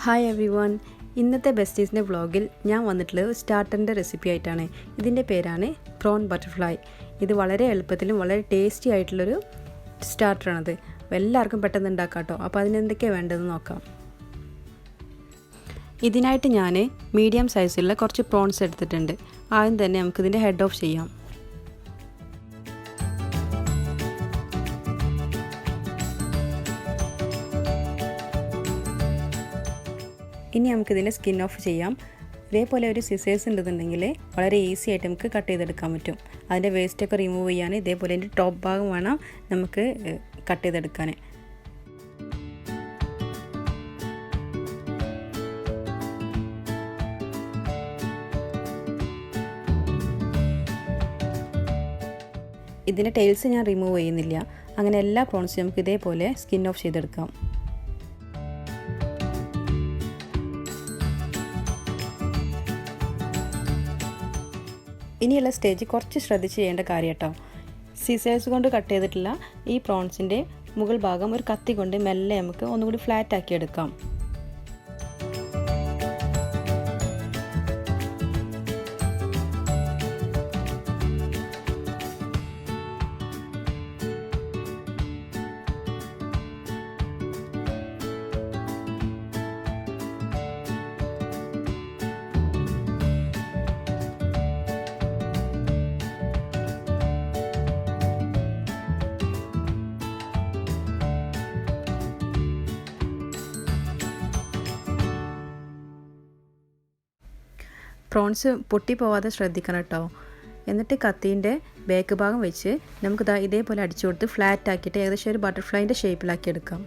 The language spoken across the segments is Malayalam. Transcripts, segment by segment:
Hi every one. ഇന്നത്തെ ബെസ്റ്റീസിൻ്റെ വ്ളോഗിൽ ഞാൻ വന്നിട്ടുള്ളത് സ്റ്റാർട്ടറിൻ്റെ റെസിപ്പി ആയിട്ടാണ്. ഇതിൻ്റെ പേരാണ് പ്രോൺ ബട്ടർഫ്ലൈ. ഇത് വളരെ എളുപ്പത്തിലും വളരെ ടേസ്റ്റി ആയിട്ടുള്ളൊരു സ്റ്റാർട്ടറാണത്. എല്ലാവർക്കും പെട്ടെന്ന് ഉണ്ടാക്കാം കേട്ടോ. അപ്പോൾ അതിനെന്തൊക്കെയാണ് വേണ്ടതെന്ന് നോക്കാം. ഇതിനായിട്ട് ഞാൻ മീഡിയം സൈസിലുള്ള കുറച്ച് പ്രോൺസ് എടുത്തിട്ടുണ്ട്. ആദ്യം തന്നെ നമുക്കിതിൻ്റെ ഹെഡ് ഓഫ് ചെയ്യാം. ഇനി നമുക്കിതിൻ്റെ സ്കിൻ ഓഫ് ചെയ്യാം. ഇതേപോലെ ഒരു സിസേഴ്സ് ഉണ്ടെന്നുണ്ടെങ്കിൽ വളരെ ഈസി ആയിട്ട് നമുക്ക് കട്ട് ചെയ്തെടുക്കാൻ പറ്റും. അതിൻ്റെ വേസ്റ്റൊക്കെ റിമൂവ് ചെയ്യാൻ ഇതേപോലെ അതിൻ്റെ ടോപ്പ് ഭാഗം വേണം നമുക്ക് കട്ട് ചെയ്തെടുക്കാൻ. ഇതിൻ്റെ ടെയിൽസ് ഞാൻ റിമൂവ് ചെയ്യുന്നില്ല. അങ്ങനെ എല്ലാ പ്രോൺസും നമുക്ക് ഇതേപോലെ സ്കിൻ ഓഫ് ചെയ്തെടുക്കാം. ഇനിയുള്ള സ്റ്റേജ് കുറച്ച് ശ്രദ്ധിച്ച് ചെയ്യേണ്ട കാര്യം കേട്ടോ. സിസേഴ്സ് കൊണ്ട് കട്ട് ചെയ്തിട്ടുള്ള ഈ പ്രോൺസിൻ്റെ മുകൾ ഭാഗം ഒരു കത്തി കൊണ്ട് മെല്ലെ നമുക്ക് ഒന്നുകൂടി ഫ്ലാറ്റ് ആക്കി എടുക്കാം. പ്രോൺസ് പൊട്ടിപ്പോവാതെ ശ്രദ്ധിക്കണം കേട്ടോ. എന്നിട്ട് കത്തീൻ്റെ ബാക്ക് ഭാഗം വെച്ച് നമുക്ക് ഇതേപോലെ അടിച്ചു കൊടുത്ത് ഫ്ലാറ്റ് ആക്കിയിട്ട് ഏകദേശം ഒരു ബട്ടർഫ്ലൈൻ്റെ ഷേപ്പിലാക്കി എടുക്കാം.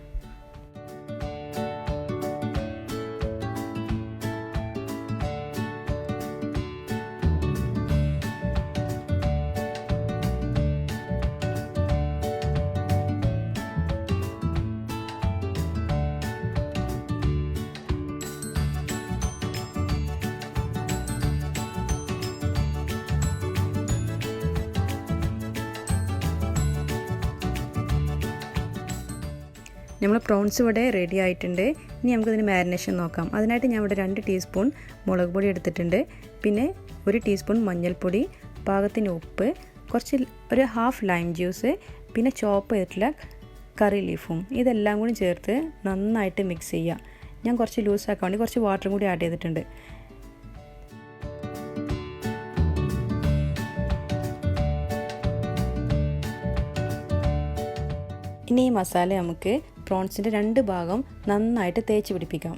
നമ്മൾ പ്രോൺസ് ഇവിടെ റെഡി ആയിട്ടുണ്ട്. ഇനി നമുക്കിതിന് മാരിനേഷൻ നോക്കാം. അതിനായിട്ട് ഞാൻ ഇവിടെ 2 ടീസ്പൂൺ മുളക് പൊടി എടുത്തിട്ടുണ്ട്. പിന്നെ 1 ടീസ്പൂൺ മഞ്ഞൾപ്പൊടി, പാകത്തിന് ഉപ്പ്, ഒരു ഹാഫ് ലൈം ജ്യൂസ്, പിന്നെ ചോപ്പ് ചെയ്തിട്ടുള്ള കറി ലീഫും ഇതെല്ലാം കൂടി ചേർത്ത് നന്നായിട്ട് മിക്സ് ചെയ്യുക. ഞാൻ കുറച്ച് ലൂസാക്കാൻ വേണ്ടി കുറച്ച് വാട്ടറും കൂടി ആഡ് ചെയ്തിട്ടുണ്ട്. ഇനി ഈ മസാല നമുക്ക് പ്രോൺസിൻ്റെ 2 ഭാഗം നന്നായിട്ട് തേച്ച് പിടിപ്പിക്കാം.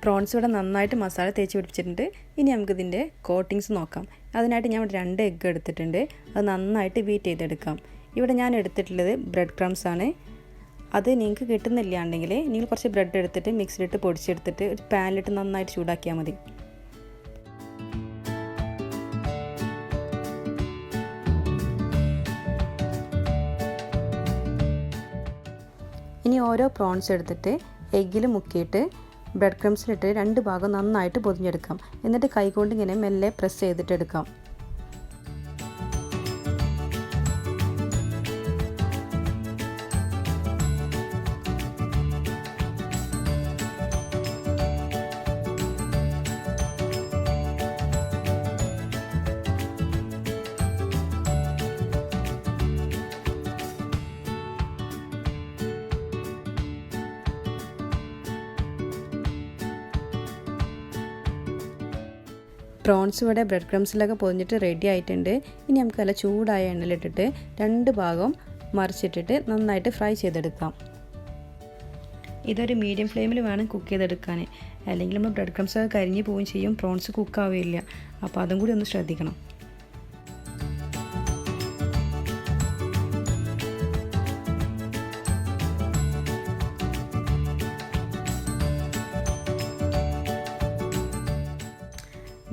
പ്രോൺസ് ഇവിടെ നന്നായിട്ട് മസാല തേച്ച് പിടിപ്പിച്ചിട്ടുണ്ട്. ഇനി നമുക്കിതിൻ്റെ കോട്ടിങ്സ് നോക്കാം. അതിനായിട്ട് ഞാൻ ഇവിടെ 2 എഗ്ഗ് എടുത്തിട്ടുണ്ട്. അത് നന്നായിട്ട് ബീറ്റ് ചെയ്തെടുക്കാം. ഇവിടെ ഞാൻ എടുത്തിട്ടുള്ളത് ബ്രെഡ് ക്രംസ് ആണ്. അത് നിങ്ങൾക്ക് കിട്ടുന്നില്ലാണ്ടെങ്കിൽ നിങ്ങൾ കുറച്ച് ബ്രെഡ് എടുത്തിട്ട് മിക്സിയിലിട്ട് പൊടിച്ചെടുത്തിട്ട് ഒരു പാനിലിട്ട് നന്നായിട്ട് ചൂടാക്കിയാൽ മതി. ഇനി ഓരോ പ്രോൺസ് എടുത്തിട്ട് എഗ്ഗിൽ മുക്കിയിട്ട് ബ്രെഡ് ക്രംസിലിട്ട് 2 ഭാഗം നന്നായിട്ട് പൊതിഞ്ഞെടുക്കാം. എന്നിട്ട് കൈകൊണ്ട് ഇങ്ങനെ മെല്ലെ പ്രസ് ചെയ്തിട്ട് എടുക്കാം. പ്രോൺസ് ഇവിടെ ബ്രെഡ് ക്രംസിലൊക്കെ പൊതിഞ്ഞിട്ട് റെഡി ആയിട്ടുണ്ട്. ഇനി നമുക്ക് നല്ല ചൂടായ എണ്ണയിലിട്ടിട്ട് 2 ഭാഗം മറിച്ചിട്ടിട്ട് നന്നായിട്ട് ഫ്രൈ ചെയ്തെടുക്കാം. ഇതൊരു മീഡിയം ഫ്ലെയിമിൽ വേണം കുക്ക് ചെയ്തെടുക്കാൻ. അല്ലെങ്കിൽ നമ്മൾ ബ്രെഡ് ക്രംസൊക്കെ കരിഞ്ഞ് പോവുകയും ചെയ്യും, പ്രോൺസ് കുക്കാവില്ല. അപ്പോൾ അതും കൂടി ഒന്ന് ശ്രദ്ധിക്കണം.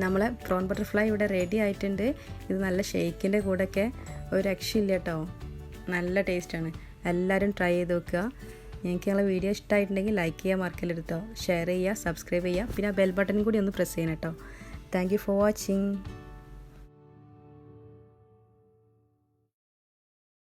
നമ്മളെ പ്രോൺ ബട്ടർഫ്ലൈ ഇവിടെ റെഡി ആയിട്ടുണ്ട്. ഇത് നല്ല ഷെയ്ക്കിൻ്റെ കൂടെയൊക്കെ ഒരു രക്ഷയില്ല കേട്ടോ, നല്ല ടേസ്റ്റാണ്. എല്ലാവരും ട്രൈ ചെയ്ത് നോക്കുക. നിങ്ങൾക്ക് ഞങ്ങളെ വീഡിയോ ഇഷ്ടമായിട്ടുണ്ടെങ്കിൽ ലൈക്ക് ചെയ്യുക, മറക്കല്ലെടുത്തോ, ഷെയർ ചെയ്യുക, സബ്സ്ക്രൈബ് ചെയ്യുക, പിന്നെ ആ ബെൽ ബട്ടൺ കൂടി ഒന്ന് പ്രസ് ചെയ്യണം കേട്ടോ. Thank you for watching.